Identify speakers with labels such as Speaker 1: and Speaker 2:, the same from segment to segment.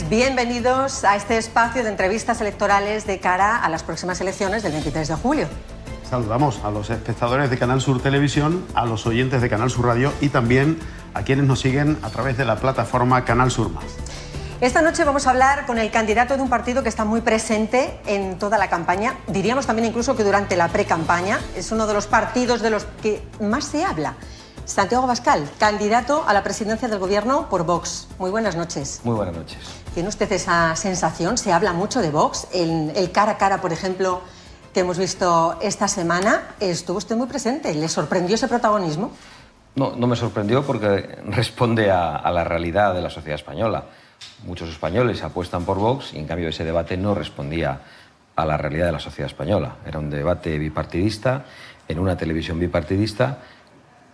Speaker 1: Bienvenidos a este espacio de entrevistas electorales de cara a las próximas elecciones del 23 de julio.
Speaker 2: Saludamos a los espectadores de Canal Sur Televisión, a los oyentes de Canal Sur Radio y también a quienes nos siguen a través de la plataforma Canal Sur Más.
Speaker 1: Esta noche vamos a hablar con el candidato de un partido que está muy presente en toda la campaña, diríamos también incluso que durante la pre-campaña, es uno de los partidos de los que más se habla. Santiago Abascal, candidato a la presidencia del Gobierno por Vox. Muy buenas noches.
Speaker 3: Muy buenas noches.
Speaker 1: ¿Tiene usted esa sensación? ¿Se habla mucho de Vox? El cara a cara, por ejemplo, que hemos visto esta semana, estuvo usted muy presente. ¿Le sorprendió ese protagonismo?
Speaker 3: No me sorprendió porque responde a la realidad de la sociedad española. Muchos españoles apuestan por Vox y en cambio ese debate no respondía a la realidad de la sociedad española. Era un debate bipartidista, en una televisión bipartidista,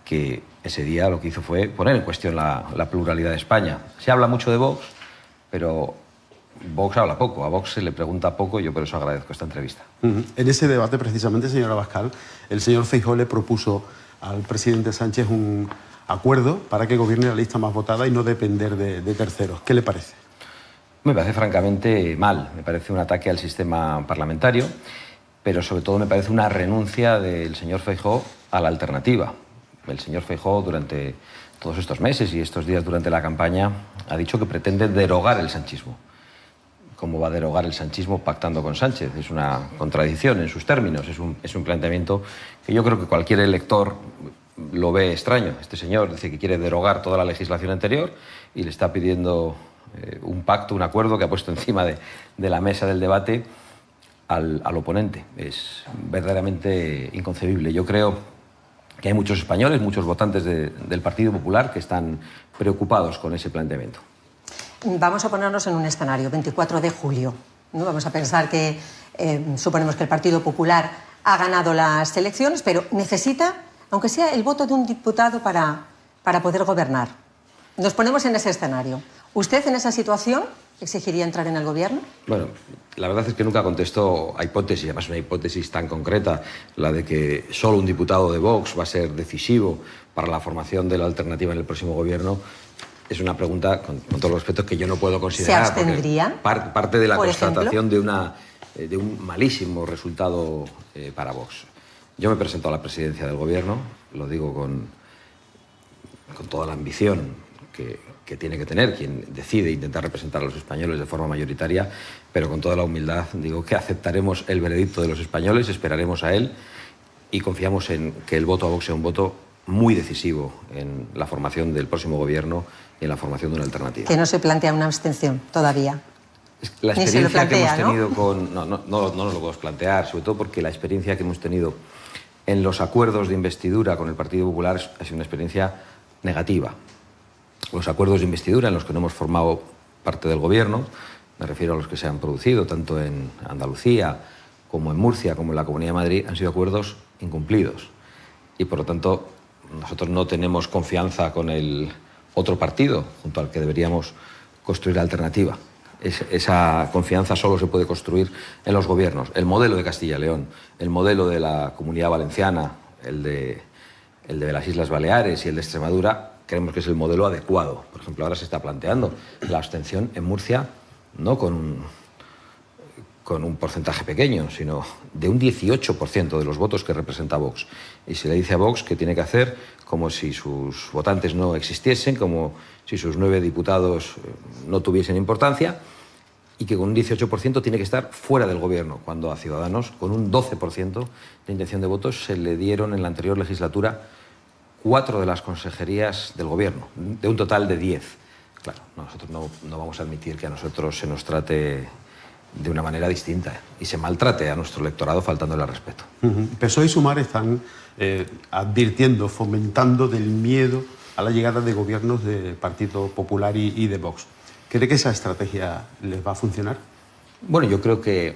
Speaker 3: que ese día lo que hizo fue poner en cuestión la pluralidad de España. Se habla mucho de Vox, pero Vox habla poco. A Vox se le pregunta poco y yo por eso agradezco esta entrevista.
Speaker 2: En ese debate, precisamente, señor Abascal, el señor Feijóo le propuso al presidente Sánchez un acuerdo para que gobierne la lista más votada y no depender de terceros. ¿Qué le parece?
Speaker 3: Me parece francamente mal. Me parece un ataque al sistema parlamentario, pero sobre todo me parece una renuncia del señor Feijóo a la alternativa. El señor Feijóo durante todos estos meses y estos días durante la campaña ha dicho que pretende derogar el sanchismo. ¿Cómo va a derogar el sanchismo pactando con Sánchez? Es una contradicción en sus términos, es un planteamiento que yo creo que cualquier elector lo ve extraño. Este señor dice que quiere derogar toda la legislación anterior y le está pidiendo un pacto, un acuerdo que ha puesto encima de la mesa del debate al oponente. Es verdaderamente inconcebible. Yo creo que hay muchos españoles, muchos votantes del Partido Popular que están preocupados con ese planteamiento.
Speaker 1: Vamos a ponernos en un escenario, 24 de julio. ¿No? Vamos a pensar que suponemos que el Partido Popular ha ganado las elecciones, pero necesita, aunque sea el voto de un diputado para poder gobernar. Nos ponemos en ese escenario. ¿Usted en esa situación exigiría entrar en el gobierno?
Speaker 3: Bueno, la verdad es que nunca contesto a hipótesis, además una hipótesis tan concreta, la de que solo un diputado de Vox va a ser decisivo para la formación de la alternativa en el próximo gobierno. Es una pregunta, con todos los respetos, que yo no puedo considerar.
Speaker 1: ¿Se abstendría?
Speaker 3: Parte de la constatación de un malísimo resultado para Vox. Yo me presento a la presidencia del gobierno, lo digo con toda la ambición que tiene que tener quien decide intentar representar a los españoles de forma mayoritaria, pero con toda la humildad digo que aceptaremos el veredicto de los españoles, esperaremos a él y confiamos en que el voto a Vox sea un voto muy decisivo en la formación del próximo gobierno y en la formación de una alternativa.
Speaker 1: Que no se plantea una abstención todavía.
Speaker 3: La experiencia que hemos tenido
Speaker 1: ¿no?
Speaker 3: con... No nos lo podemos plantear, sobre todo porque la experiencia que hemos tenido en los acuerdos de investidura con el Partido Popular ha sido una experiencia negativa. Los acuerdos de investidura en los que no hemos formado parte del gobierno, me refiero a los que se han producido tanto en Andalucía como en Murcia, como en la Comunidad de Madrid, han sido acuerdos incumplidos. Y por lo tanto, nosotros no tenemos confianza con el otro partido junto al que deberíamos construir la alternativa. Esa confianza solo se puede construir en los gobiernos. El modelo de Castilla y León, el modelo de la Comunidad Valenciana, el de las Islas Baleares y el de Extremadura, creemos que es el modelo adecuado. Por ejemplo, ahora se está planteando la abstención en Murcia, no con un porcentaje pequeño, sino de un 18% de los votos que representa Vox. Y se le dice a Vox que tiene que hacer como si sus votantes no existiesen, como si sus 9 diputados no tuviesen importancia, y que con un 18% tiene que estar fuera del gobierno, cuando a Ciudadanos, con un 12% de intención de votos, se le dieron en la anterior legislatura 4 de las consejerías del gobierno, de un total de 10. Claro, nosotros no vamos a admitir que a nosotros se nos trate de una manera distinta y se maltrate a nuestro electorado faltándole al respeto.
Speaker 2: PSOE y Sumar están advirtiendo, fomentando del miedo a la llegada de gobiernos del Partido Popular y de Vox. ¿Cree que esa estrategia les va a funcionar?
Speaker 3: Bueno, yo creo que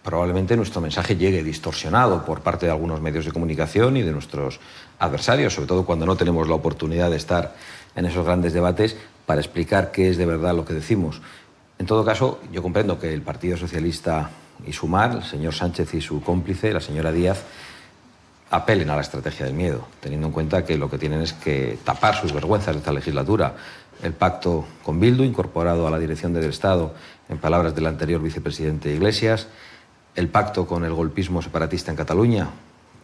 Speaker 3: probablemente nuestro mensaje llegue distorsionado por parte de algunos medios de comunicación y de nuestros adversarios, sobre todo cuando no tenemos la oportunidad de estar en esos grandes debates para explicar qué es de verdad lo que decimos. En todo caso, yo comprendo que el Partido Socialista y Sumar, el señor Sánchez y su cómplice, la señora Díaz, apelen a la estrategia del miedo, teniendo en cuenta que lo que tienen es que tapar sus vergüenzas de esta legislatura, el pacto con Bildu, incorporado a la dirección del Estado, en palabras del anterior vicepresidente Iglesias, el pacto con el golpismo separatista en Cataluña,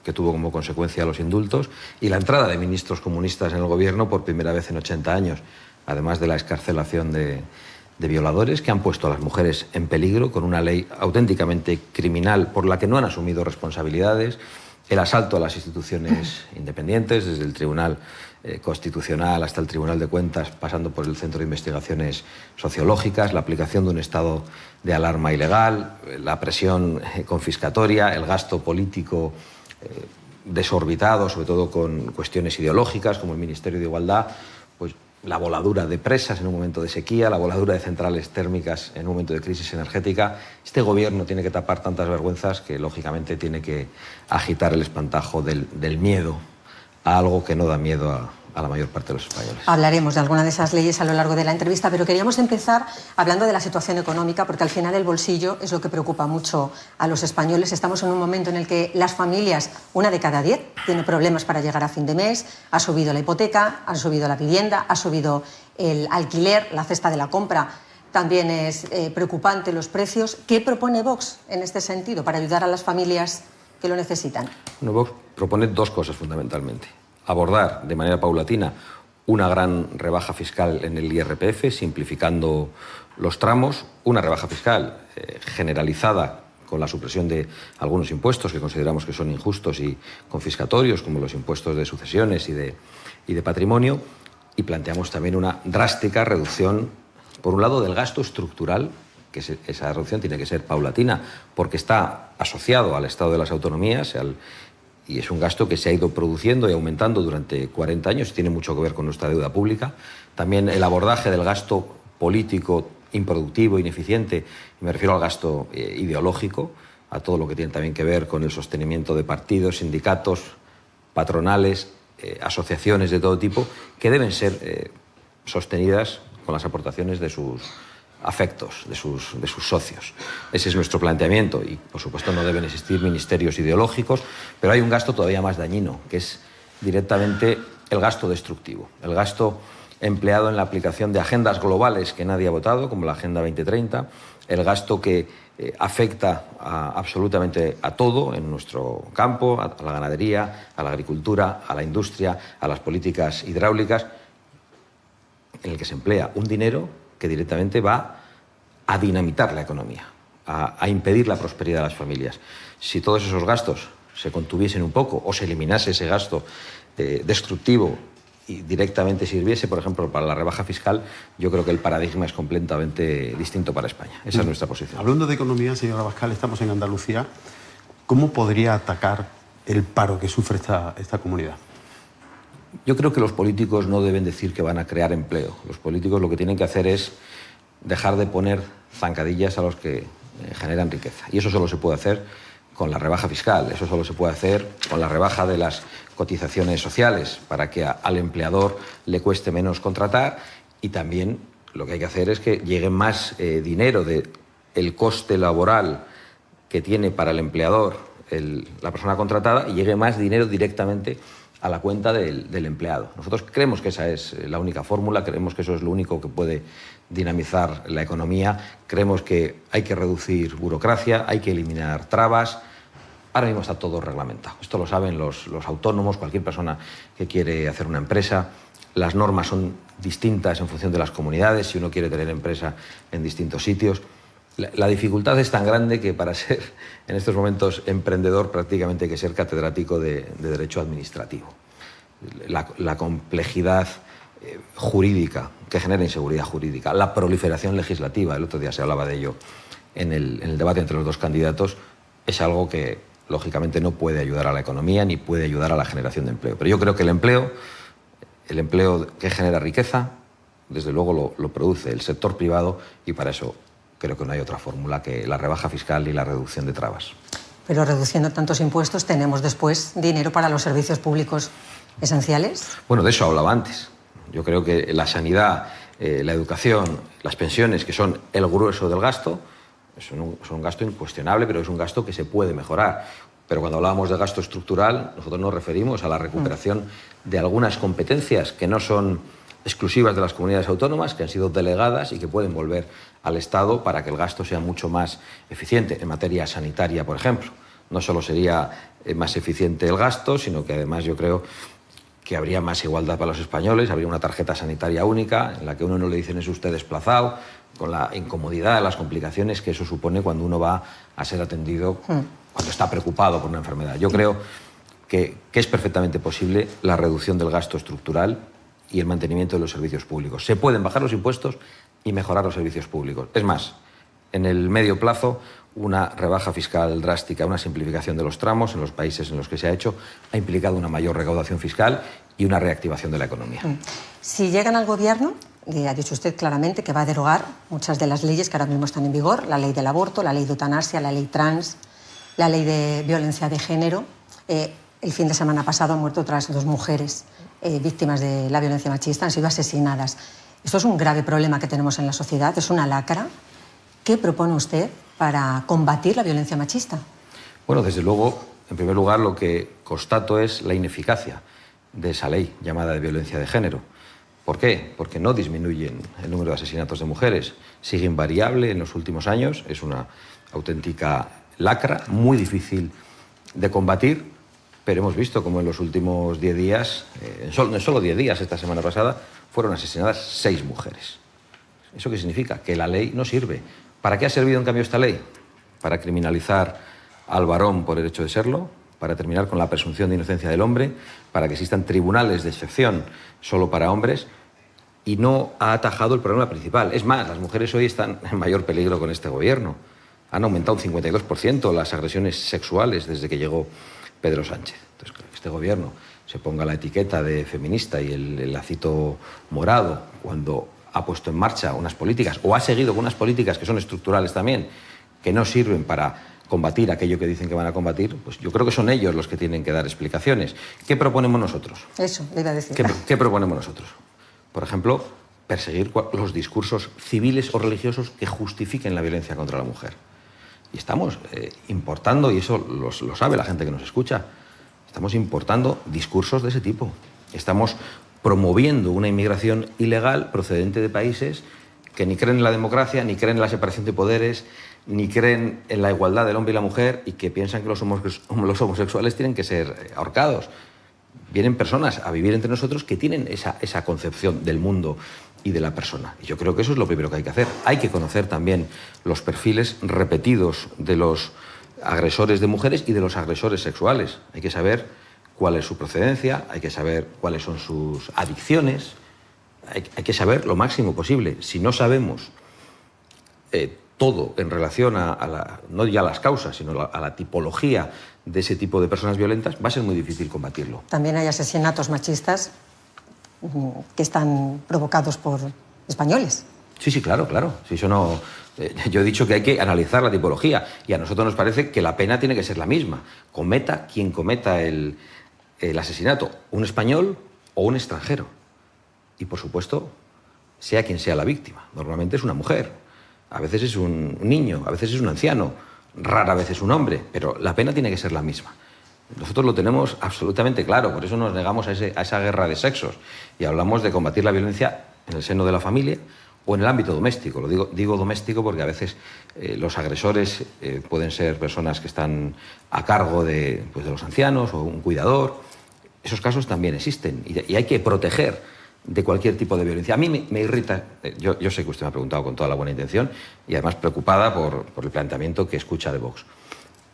Speaker 3: que tuvo como consecuencia los indultos, y la entrada de ministros comunistas en el gobierno por primera vez en 80 años, además de la excarcelación de violadores que han puesto a las mujeres en peligro con una ley auténticamente criminal por la que no han asumido responsabilidades, el asalto a las instituciones independientes, desde el Tribunal Constitucional hasta el Tribunal de Cuentas, pasando por el Centro de Investigaciones Sociológicas, la aplicación de un estado de alarma ilegal, la presión confiscatoria, el gasto político desorbitado, sobre todo con cuestiones ideológicas como el Ministerio de Igualdad, pues la voladura de presas en un momento de sequía, la voladura de centrales térmicas en un momento de crisis energética. Este gobierno tiene que tapar tantas vergüenzas que, lógicamente, tiene que agitar el espantajo del miedo a algo que no da miedo a la mayor parte de los españoles.
Speaker 1: Hablaremos de alguna de esas leyes a lo largo de la entrevista, pero queríamos empezar hablando de la situación económica, porque al final el bolsillo es lo que preocupa mucho a los españoles. Estamos en un momento en el que las familias, 1 de cada 10, tiene problemas para llegar a fin de mes. Ha subido la hipoteca, ha subido la vivienda, ha subido el alquiler, la cesta de la compra. También es preocupante los precios. ¿Qué propone Vox en este sentido para ayudar a las familias que lo necesitan?
Speaker 3: Bueno, Vox propone 2 cosas fundamentalmente. Abordar de manera paulatina una gran rebaja fiscal en el IRPF, simplificando los tramos, una rebaja fiscal generalizada con la supresión de algunos impuestos que consideramos que son injustos y confiscatorios, como los impuestos de sucesiones y de patrimonio, y planteamos también una drástica reducción, por un lado, del gasto estructural, que esa reducción tiene que ser paulatina, porque está asociado al estado de las autonomías, y es un gasto que se ha ido produciendo y aumentando durante 40 años y tiene mucho que ver con nuestra deuda pública. También el abordaje del gasto político improductivo, ineficiente, y me refiero al gasto ideológico, a todo lo que tiene también que ver con el sostenimiento de partidos, sindicatos, patronales, asociaciones de todo tipo, que deben ser sostenidas con las aportaciones de sus afectos, de sus socios. Ese es nuestro planteamiento y, por supuesto, no deben existir ministerios ideológicos, pero hay un gasto todavía más dañino, que es directamente el gasto destructivo, el gasto empleado en la aplicación de agendas globales que nadie ha votado, como la Agenda 2030, el gasto que afecta absolutamente a todo en nuestro campo, a la ganadería, a la agricultura, a la industria, a las políticas hidráulicas, en el que se emplea un dinero que directamente va a dinamitar la economía, a impedir la prosperidad de las familias. Si todos esos gastos se contuviesen un poco o se eliminase ese gasto destructivo y directamente sirviese, por ejemplo, para la rebaja fiscal, yo creo que el paradigma es completamente distinto para España. Esa es nuestra posición.
Speaker 2: Hablando de economía, señora Abascal, estamos en Andalucía. ¿Cómo podría atacar el paro que sufre esta comunidad?
Speaker 3: Yo creo que los políticos no deben decir que van a crear empleo. Los políticos lo que tienen que hacer es dejar de poner zancadillas a los que generan riqueza. Y eso solo se puede hacer con la rebaja fiscal, eso solo se puede hacer con la rebaja de las cotizaciones sociales para que al empleador le cueste menos contratar, y también lo que hay que hacer es que llegue más dinero del coste laboral que tiene para el empleador la persona contratada, y llegue más dinero directamente a la cuenta del empleado. Nosotros creemos que esa es la única fórmula, creemos que eso es lo único que puede dinamizar la economía, creemos que hay que reducir burocracia, hay que eliminar trabas. Ahora mismo está todo reglamentado. Esto lo saben los autónomos, cualquier persona que quiere hacer una empresa. Las normas son distintas en función de las comunidades, si uno quiere tener empresa en distintos sitios. La dificultad es tan grande que para ser en estos momentos emprendedor prácticamente hay que ser catedrático de Derecho Administrativo. La complejidad jurídica que genera inseguridad jurídica, la proliferación legislativa, el otro día se hablaba de ello en el debate entre los 2 candidatos, es algo que lógicamente no puede ayudar a la economía ni puede ayudar a la generación de empleo. Pero yo creo que el empleo que genera riqueza, desde luego lo produce el sector privado, y para eso creo que no hay otra fórmula que la rebaja fiscal y la reducción de trabas.
Speaker 1: Pero reduciendo tantos impuestos, ¿tenemos después dinero para los servicios públicos esenciales?
Speaker 3: Bueno, de eso hablaba antes. Yo creo que la sanidad, la educación, las pensiones, que son el grueso del gasto, son un gasto incuestionable, pero es un gasto que se puede mejorar. Pero cuando hablábamos de gasto estructural, nosotros nos referimos a la recuperación de algunas competencias que no son exclusivas de las comunidades autónomas que han sido delegadas y que pueden volver al Estado para que el gasto sea mucho más eficiente. En materia sanitaria, por ejemplo, no solo sería más eficiente el gasto, sino que además yo creo que habría más igualdad para los españoles, habría una tarjeta sanitaria única en la que uno no le dicen es usted desplazado, con la incomodidad, las complicaciones que eso supone cuando uno va a ser atendido cuando está preocupado por una enfermedad. Yo creo que es perfectamente posible la reducción del gasto estructural y el mantenimiento de los servicios públicos. Se pueden bajar los impuestos y mejorar los servicios públicos. Es más, en el medio plazo, una rebaja fiscal drástica, una simplificación de los tramos en los países en los que se ha hecho, ha implicado una mayor recaudación fiscal y una reactivación de la economía.
Speaker 1: Si llegan al gobierno, ha dicho usted claramente que va a derogar muchas de las leyes que ahora mismo están en vigor, la ley del aborto, la ley de eutanasia, la ley trans, la ley de violencia de género. El fin de semana pasado han muerto otras 2 mujeres víctimas de la violencia machista, han sido asesinadas. Esto es un grave problema que tenemos en la sociedad, es una lacra. ¿Qué propone usted para combatir la violencia machista?
Speaker 3: Bueno, desde luego, en primer lugar, lo que constato es la ineficacia de esa ley llamada de violencia de género. ¿Por qué? Porque no disminuyen el número de asesinatos de mujeres, sigue invariable en los últimos años, es una auténtica lacra, muy difícil de combatir, pero hemos visto como en los últimos 10 días, en solo 10 días esta semana pasada, fueron asesinadas 6 mujeres. ¿Eso qué significa? Que la ley no sirve. ¿Para qué ha servido en cambio esta ley? Para criminalizar al varón por el hecho de serlo, para terminar con la presunción de inocencia del hombre, para que existan tribunales de excepción solo para hombres, y no ha atajado el problema principal. Es más, las mujeres hoy están en mayor peligro con este gobierno. Han aumentado un 52% las agresiones sexuales desde que llegó Pedro Sánchez. Entonces, que este gobierno se ponga la etiqueta de feminista y el lacito morado cuando ha puesto en marcha unas políticas, o ha seguido con unas políticas que son estructurales también, que no sirven para combatir aquello que dicen que van a combatir, pues yo creo que son ellos los que tienen que dar explicaciones. ¿Qué proponemos nosotros?
Speaker 1: Eso, le iba a decir.
Speaker 3: ¿Qué proponemos nosotros? Por ejemplo, perseguir los discursos civiles o religiosos que justifiquen la violencia contra la mujer. Y estamos importando, y eso lo sabe la gente que nos escucha, estamos importando discursos de ese tipo. Estamos promoviendo una inmigración ilegal procedente de países que ni creen en la democracia, ni creen en la separación de poderes, ni creen en la igualdad del hombre y la mujer, y que piensan que los homosexuales tienen que ser ahorcados. Vienen personas a vivir entre nosotros que tienen esa concepción del mundo y de la persona. Y yo creo que eso es lo primero que hay que hacer. Hay que conocer también los perfiles repetidos de los agresores de mujeres y de los agresores sexuales. Hay que saber cuál es su procedencia, hay que saber cuáles son sus adicciones, hay que saber lo máximo posible. Si no sabemos todo en relación no ya a las causas, sino a la tipología de ese tipo de personas violentas, va a ser muy difícil combatirlo.
Speaker 1: También hay asesinatos machistas que están provocados por españoles.
Speaker 3: Sí, claro. Si eso no, yo he dicho que hay que analizar la tipología, y a nosotros nos parece que la pena tiene que ser la misma. Cometa quien cometa el asesinato, un español o un extranjero. Y, por supuesto, sea quien sea la víctima. Normalmente es una mujer, a veces es un niño, a veces es un anciano, rara vez es un hombre, pero la pena tiene que ser la misma. Nosotros lo tenemos absolutamente claro, por eso nos negamos a esa guerra de sexos y hablamos de combatir la violencia en el seno de la familia o en el ámbito doméstico. Lo digo doméstico porque a veces los agresores pueden ser personas que están a cargo de los ancianos o un cuidador. Esos casos también existen y hay que proteger de cualquier tipo de violencia. A mí me irrita, yo sé que usted me ha preguntado con toda la buena intención y además preocupada por el planteamiento que escucha de Vox,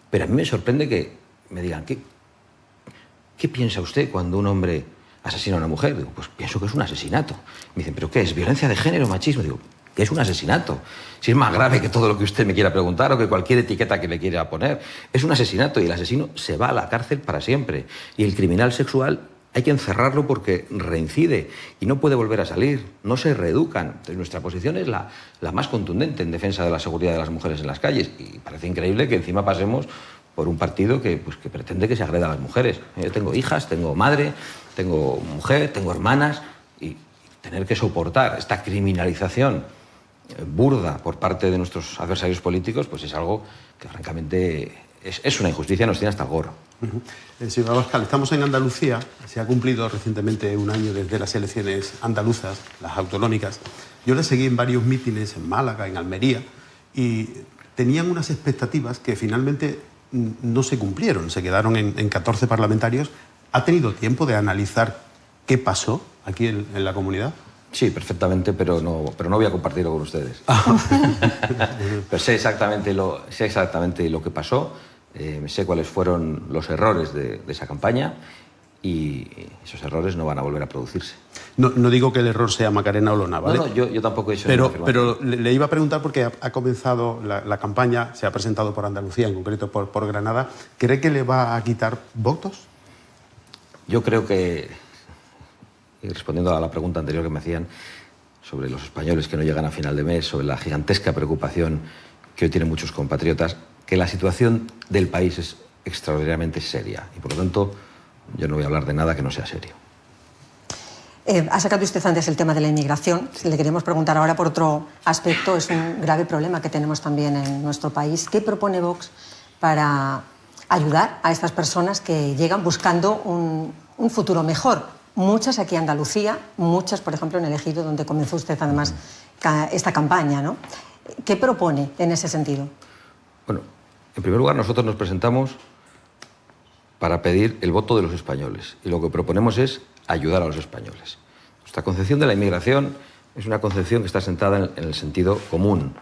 Speaker 3: pero a mí me sorprende que me digan, ¿qué piensa usted cuando un hombre asesina a una mujer? Digo, pues pienso que es un asesinato. Me dicen, ¿pero qué es? ¿Violencia de género, machismo? Digo, que es un asesinato. Si es más grave que todo lo que usted me quiera preguntar o que cualquier etiqueta que le quiera poner. Es un asesinato y el asesino se va a la cárcel para siempre. Y el criminal sexual hay que encerrarlo porque reincide y no puede volver a salir. No se reeducan. Entonces, nuestra posición es la más contundente en defensa de la seguridad de las mujeres en las calles. Y parece increíble que encima pasemos por un partido que pretende que se agreda a las mujeres. Yo tengo hijas, tengo madre, tengo mujer, tengo hermanas, y tener que soportar esta criminalización burda por parte de nuestros adversarios políticos, pues es algo que francamente es una injusticia, nos tiene hasta el gorro.
Speaker 2: Señor Abascal, estamos en Andalucía, se ha cumplido recientemente un año desde las elecciones andaluzas, las autonómicas. Yo le seguí en varios mítines en Málaga, en Almería, y tenían unas expectativas que finalmente no se cumplieron, se quedaron en 14 parlamentarios. ¿Ha tenido tiempo de analizar qué pasó aquí en la comunidad?
Speaker 3: Sí, perfectamente, pero no voy a compartirlo con ustedes. Pero sé exactamente lo que pasó, sé cuáles fueron los errores de esa campaña y esos errores no van a volver a producirse.
Speaker 2: No digo que el error sea Macarena Olona, ¿vale?
Speaker 3: No, yo tampoco he hecho
Speaker 2: pero,
Speaker 3: ninguna afirmación.
Speaker 2: pero le iba a preguntar porque ha comenzado la campaña, se ha presentado por Andalucía, en concreto por Granada. ¿Cree que le va a quitar votos?
Speaker 3: Yo creo que, y respondiendo a la pregunta anterior que me hacían sobre los españoles que no llegan a final de mes, sobre la gigantesca preocupación que hoy tienen muchos compatriotas, que la situación del país es extraordinariamente seria y por lo tanto yo no voy a hablar de nada que no sea serio.
Speaker 1: Ha sacado usted antes el tema de la inmigración. Le queremos preguntar ahora por otro aspecto. Es un grave problema que tenemos también en nuestro país. ¿Qué propone Vox para ayudar a estas personas que llegan buscando un futuro mejor? Muchas aquí en Andalucía, muchas, por ejemplo, en el Ejido, donde comenzó usted además esta campaña, ¿no? ¿Qué propone en ese sentido?
Speaker 3: Bueno, en primer lugar, nosotros nos presentamos para pedir el voto de los españoles y lo que proponemos es ayudar a los españoles. Nuestra concepción de la inmigración es una concepción que está sentada en el sentido común.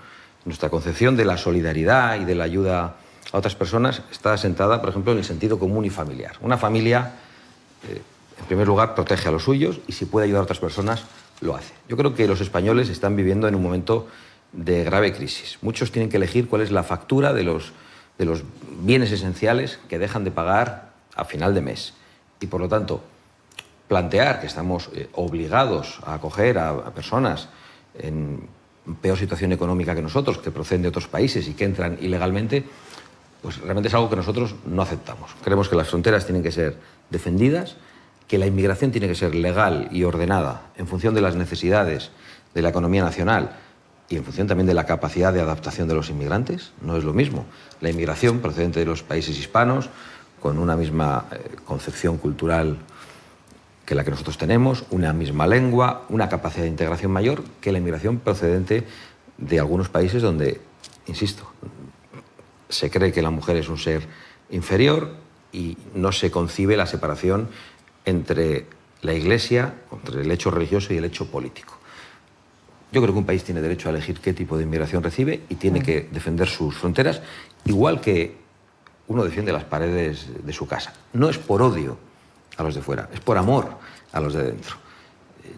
Speaker 3: Nuestra concepción de la solidaridad y de la ayuda a otras personas está sentada, por ejemplo, en el sentido común y familiar. Una familia, en primer lugar, protege a los suyos y si puede ayudar a otras personas, lo hace. Yo creo que los españoles están viviendo en un momento de grave crisis. Muchos tienen que elegir cuál es la factura de los bienes esenciales que dejan de pagar a final de mes. Y, por lo tanto, plantear que estamos obligados a acoger a personas en peor situación económica que nosotros, que proceden de otros países y que entran ilegalmente, pues realmente es algo que nosotros no aceptamos. Creemos que las fronteras tienen que ser defendidas, que la inmigración tiene que ser legal y ordenada en función de las necesidades de la economía nacional y en función también de la capacidad de adaptación de los inmigrantes. No es lo mismo la inmigración procedente de los países hispanos, con una misma concepción cultural que la que nosotros tenemos, una misma lengua, una capacidad de integración mayor, que la inmigración procedente de algunos países donde, insisto, se cree que la mujer es un ser inferior y no se concibe la separación entre la Iglesia, entre el hecho religioso y el hecho político. Yo creo que un país tiene derecho a elegir qué tipo de inmigración recibe y tiene que defender sus fronteras, igual que uno defiende las paredes de su casa. No es por odio a los de fuera, es por amor a los de dentro.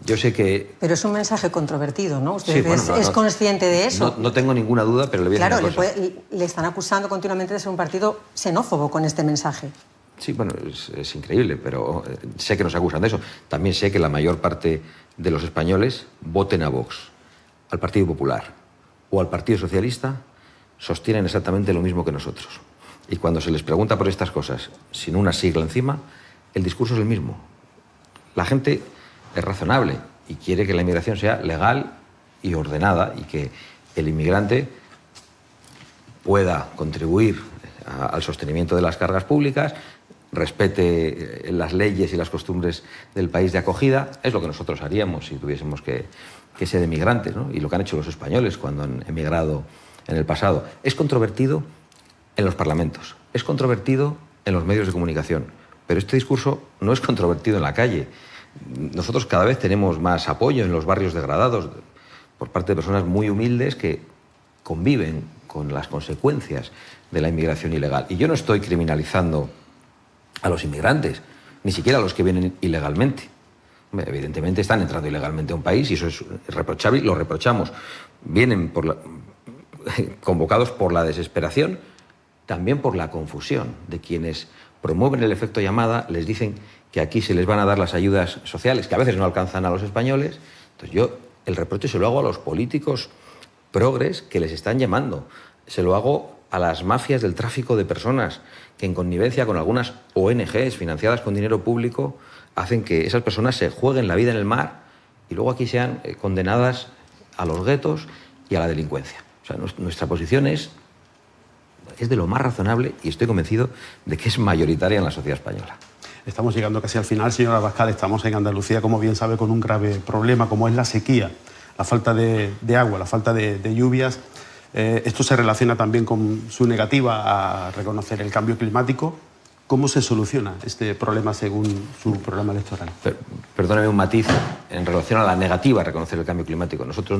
Speaker 3: Yo sé que... Pero es un mensaje controvertido, ¿no? ¿Usted es consciente de eso? No tengo ninguna duda, pero le voy a decir una cosa. Claro, le están acusando continuamente de ser un partido xenófobo con este mensaje. Sí, bueno, es increíble, pero sé que nos acusan de eso. También sé que la mayor parte de los españoles voten a Vox, al Partido Popular o al Partido Socialista, sostienen exactamente lo mismo que nosotros. Y cuando se les pregunta por estas cosas, sin una sigla encima, el discurso es el mismo. La gente es razonable y quiere que la inmigración sea legal y ordenada y que el inmigrante pueda contribuir al sostenimiento de las cargas públicas, respete las leyes y las costumbres del país de acogida. Es lo que nosotros haríamos si tuviésemos que ser emigrantes, ¿no? Y lo que han hecho los españoles cuando han emigrado en el pasado. Es controvertido en los parlamentos, es controvertido en los medios de comunicación, pero este discurso no es controvertido en la calle. Nosotros cada vez tenemos más apoyo en los barrios degradados por parte de personas muy humildes que conviven con las consecuencias de la inmigración ilegal. Y yo no estoy criminalizando a los inmigrantes, ni siquiera a los que vienen ilegalmente. Evidentemente están entrando ilegalmente a un país y eso es reprochable y lo reprochamos. Vienen convocados por la desesperación, también por la confusión de quienes promueven el efecto llamada, les dicen que aquí se les van a dar las ayudas sociales, que a veces no alcanzan a los españoles. Entonces yo el reproche se lo hago a los políticos progres que les están llamando, se lo hago a las mafias del tráfico de personas que en connivencia con algunas ONGs financiadas con dinero público hacen que esas personas se jueguen la vida en el mar y luego aquí sean condenadas a los guetos y a la delincuencia. O sea, nuestra posición es es de lo más razonable y estoy convencido de que es mayoritaria en la sociedad española.
Speaker 2: Estamos llegando casi al final, señor Abascal. Estamos en Andalucía, como bien sabe, con un grave problema, como es la sequía, la falta de agua, la falta de lluvias. Esto se relaciona también con su negativa a reconocer el cambio climático. ¿Cómo se soluciona este problema según su programa electoral?
Speaker 3: Perdóneme un matiz en relación a la negativa a reconocer el cambio climático. Nosotros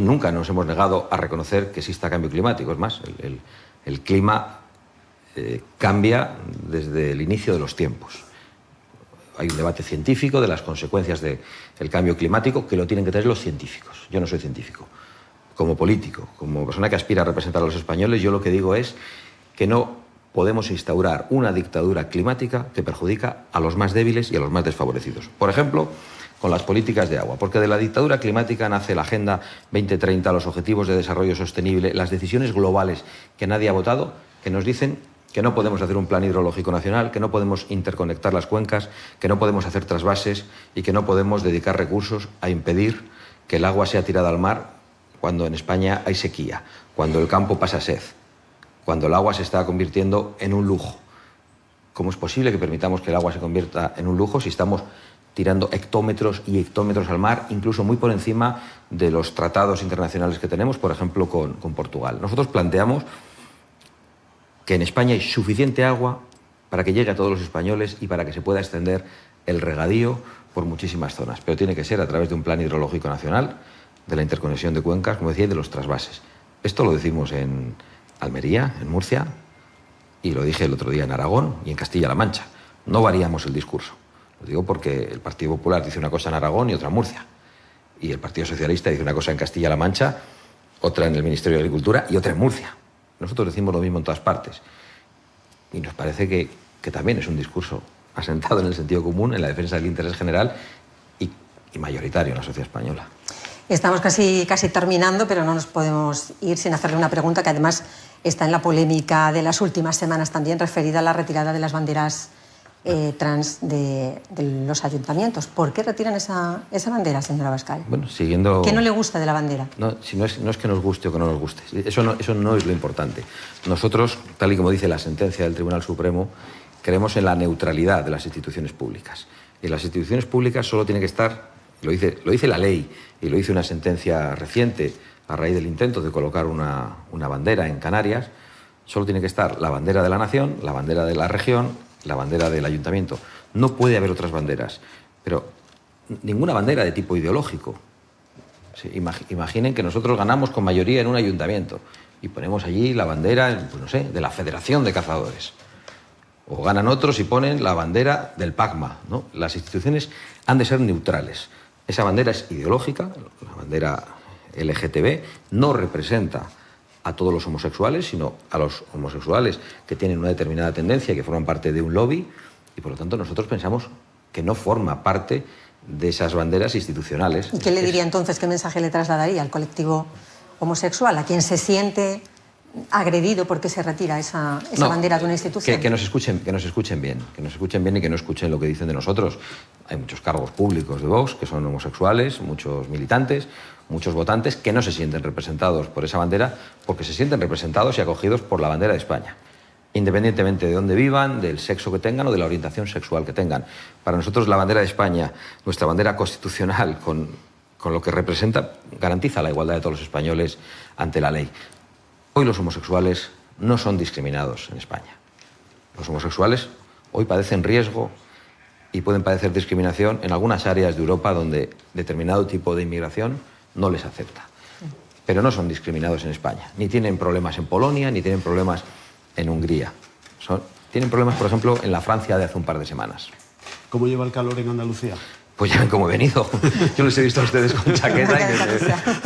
Speaker 3: nunca nos hemos negado a reconocer que exista cambio climático. Es más, el clima cambia desde el inicio de los tiempos. Hay un debate científico de las consecuencias del cambio climático que lo tienen que tener los científicos. Yo no soy científico. Como político, como persona que aspira a representar a los españoles, yo lo que digo es que no podemos instaurar una dictadura climática que perjudica a los más débiles y a los más desfavorecidos. Por ejemplo, con las políticas de agua, porque de la dictadura climática nace la Agenda 2030, los Objetivos de Desarrollo Sostenible, las decisiones globales que nadie ha votado, que nos dicen que no podemos hacer un plan hidrológico nacional, que no podemos interconectar las cuencas, que no podemos hacer trasvases y que no podemos dedicar recursos a impedir que el agua sea tirada al mar cuando en España hay sequía, cuando el campo pasa sed, cuando el agua se está convirtiendo en un lujo. ¿Cómo es posible que permitamos que el agua se convierta en un lujo si estamos tirando hectómetros y hectómetros al mar, incluso muy por encima de los tratados internacionales que tenemos, por ejemplo, con Portugal? Nosotros planteamos que en España hay suficiente agua para que llegue a todos los españoles y para que se pueda extender el regadío por muchísimas zonas, pero tiene que ser a través de un plan hidrológico nacional, de la interconexión de cuencas, como decía, y de los trasvases. Esto lo decimos en Almería, en Murcia, y lo dije el otro día en Aragón y en Castilla-La Mancha. No variamos el discurso. Lo digo porque el Partido Popular dice una cosa en Aragón y otra en Murcia. Y el Partido Socialista dice una cosa en Castilla-La Mancha, otra en el Ministerio de Agricultura y otra en Murcia. Nosotros decimos lo mismo en todas partes. Y nos parece que también es un discurso asentado en el sentido común, en la defensa del interés general y mayoritario en la sociedad española.
Speaker 1: Estamos casi terminando, pero no nos podemos ir sin hacerle una pregunta que además está en la polémica de las últimas semanas también, referida a la retirada de las banderas trans de los ayuntamientos. ¿Por qué retiran esa bandera, señora Abascal?
Speaker 3: Bueno, siguiendo...
Speaker 1: ¿Qué no le gusta de la bandera?
Speaker 3: No, no es que nos guste o que no nos guste. Eso no es lo importante. Nosotros, tal y como dice la sentencia del Tribunal Supremo, creemos en la neutralidad de las instituciones públicas. Y las instituciones públicas solo tienen que estar, lo dice la ley, y lo dice una sentencia reciente a raíz del intento de colocar una bandera en Canarias, solo tiene que estar la bandera de la nación, la bandera de la región, la bandera del ayuntamiento. No puede haber otras banderas, pero ninguna bandera de tipo ideológico. Sí, imaginen que nosotros ganamos con mayoría en un ayuntamiento y ponemos allí la bandera, pues no sé, de la Federación de Cazadores. O ganan otros y ponen la bandera del PACMA, ¿no? Las instituciones han de ser neutrales. Esa bandera es ideológica, la bandera LGTB no representa a todos los homosexuales, sino a los homosexuales que tienen una determinada tendencia y que forman parte de un lobby, y por lo tanto nosotros pensamos que no forma parte de esas banderas institucionales.
Speaker 1: ¿Y qué le diría entonces, qué mensaje le trasladaría al colectivo homosexual, a quien se siente agredido porque se retira esa bandera de una institución?
Speaker 3: Que nos escuchen bien y que no escuchen lo que dicen de nosotros. Hay muchos cargos públicos de Vox que son homosexuales, muchos militantes, muchos votantes que no se sienten representados por esa bandera porque se sienten representados y acogidos por la bandera de España, independientemente de dónde vivan, del sexo que tengan o de la orientación sexual que tengan. Para nosotros la bandera de España, nuestra bandera constitucional, con lo que representa, garantiza la igualdad de todos los españoles ante la ley. Hoy los homosexuales no son discriminados en España. Los homosexuales hoy padecen riesgo y pueden padecer discriminación en algunas áreas de Europa donde determinado tipo de inmigración no les acepta. Pero no son discriminados en España. Ni tienen problemas en Polonia, ni tienen problemas en Hungría. Tienen problemas, por ejemplo, en la Francia de hace un par de semanas.
Speaker 2: ¿Cómo lleva el calor en Andalucía?
Speaker 3: Pues ya ven cómo he venido. Yo les he visto a ustedes con chaqueta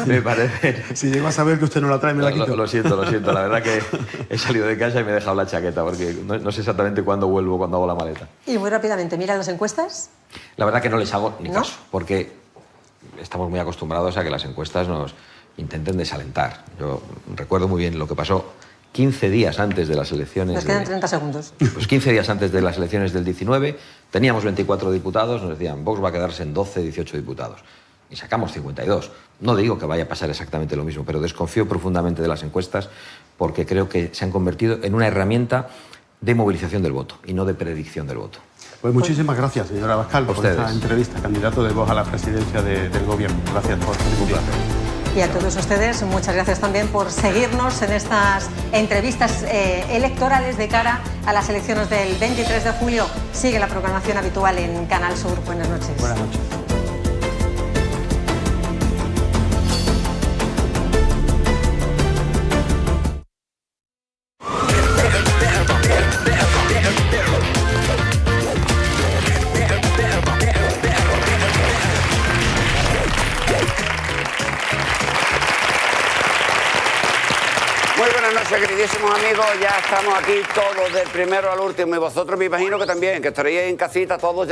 Speaker 3: y me parece...
Speaker 2: Si llego a saber que usted no la trae, me la quito.
Speaker 3: Lo siento. La verdad que he salido de casa y me he dejado la chaqueta porque no sé exactamente cuándo vuelvo, cuándo hago la maleta.
Speaker 1: Y muy rápidamente, ¿miran las encuestas?
Speaker 3: La verdad que no les hago ni caso, porque estamos muy acostumbrados a que las encuestas nos intenten desalentar. Yo recuerdo muy bien lo que pasó 15 días antes de las elecciones...
Speaker 1: Nos quedan 30 segundos.
Speaker 3: Pues 15 días antes de las elecciones del 19, teníamos 24 diputados, nos decían, Vox va a quedarse en 12, 18 diputados. y sacamos 52. No digo que vaya a pasar exactamente lo mismo, pero desconfío profundamente de las encuestas porque creo que se han convertido en una herramienta de movilización del voto y no de predicción del voto.
Speaker 2: Pues muchísimas gracias, señora Abascal, por esta entrevista. Candidato de Vox a la presidencia del Gobierno. Gracias por participar.
Speaker 1: Y a todos ustedes, muchas gracias también por seguirnos en estas entrevistas electorales de cara a las elecciones del 23 de julio. Sigue la programación habitual en Canal Sur. Buenas noches.
Speaker 2: Buenas noches.
Speaker 4: Muy buenas noches, queridísimos amigos. Ya estamos aquí todos del primero al último y vosotros me imagino que también, que estaréis en casita todos ya.